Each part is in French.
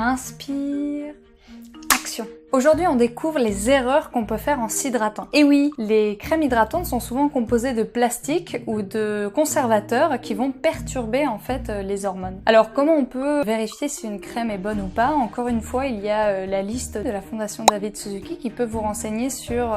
Inspire. Action. Aujourd'hui, on découvre les erreurs qu'on peut faire en s'hydratant. Et oui, les crèmes hydratantes sont souvent composées de plastique ou de conservateurs qui vont perturber en fait les hormones. Alors comment on peut vérifier si une crème est bonne ou pas? Encore une fois, il y a la liste de la Fondation David Suzuki qui peut vous renseigner sur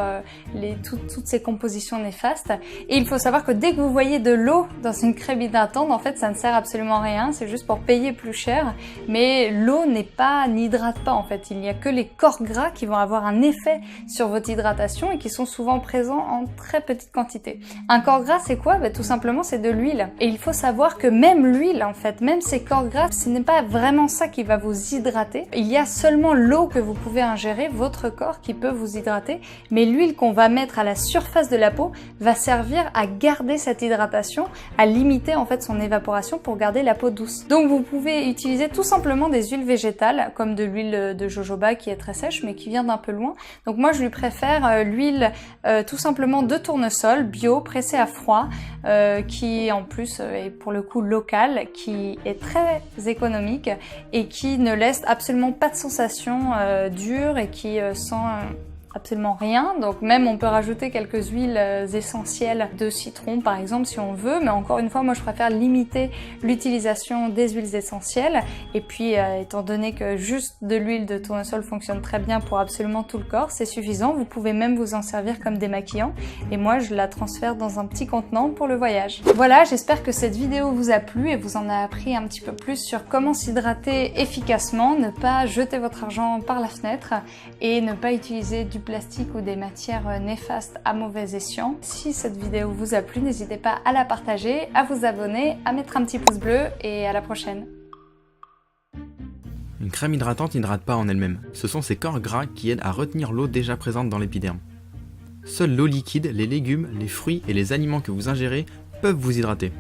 toutes ces compositions néfastes. Et il faut savoir que dès que vous voyez de l'eau dans une crème hydratante, en fait, ça ne sert absolument à rien. C'est juste pour payer plus cher. Mais l'eau n'hydrate pas en fait. Il n'y a que les corps gras qui vont avoir un effet sur votre hydratation et qui sont souvent présents en très petite quantité. Un corps gras, c'est quoi? Tout simplement, c'est de l'huile. Et il faut savoir que même l'huile, en fait, même ces corps gras, ce n'est pas vraiment ça qui va vous hydrater. Il y a seulement l'eau que vous pouvez ingérer, votre corps, qui peut vous hydrater. Mais l'huile qu'on va mettre à la surface de la peau va servir à garder cette hydratation, à limiter en fait son évaporation pour garder la peau douce. Donc vous pouvez utiliser tout simplement des huiles végétales, comme de l'huile de jojoba qui est très sèche, mais qui vient d'un peu loin. Donc moi je lui préfère l'huile tout simplement de tournesol bio pressée à froid qui en plus est pour le coup locale, qui est très économique et qui ne laisse absolument pas de sensation dure et qui sent absolument rien. Donc même on peut rajouter quelques huiles essentielles de citron par exemple si on veut, mais encore une fois moi je préfère limiter l'utilisation des huiles essentielles. Et puis étant donné que juste de l'huile de tournesol fonctionne très bien pour absolument tout le corps, c'est suffisant. Vous pouvez même vous en servir comme démaquillant et moi je la transfère dans un petit contenant pour le voyage. Voilà, j'espère que cette vidéo vous a plu et vous en a appris un petit peu plus sur comment s'hydrater efficacement, ne pas jeter votre argent par la fenêtre et ne pas utiliser du plastique ou des matières néfastes à mauvais escient. Si cette vidéo vous a plu, n'hésitez pas à la partager, à vous abonner, à mettre un petit pouce bleu et à la prochaine. Une crème hydratante n'hydrate pas en elle-même. Ce sont ces corps gras qui aident à retenir l'eau déjà présente dans l'épiderme. Seule l'eau liquide, les légumes, les fruits et les aliments que vous ingérez peuvent vous hydrater.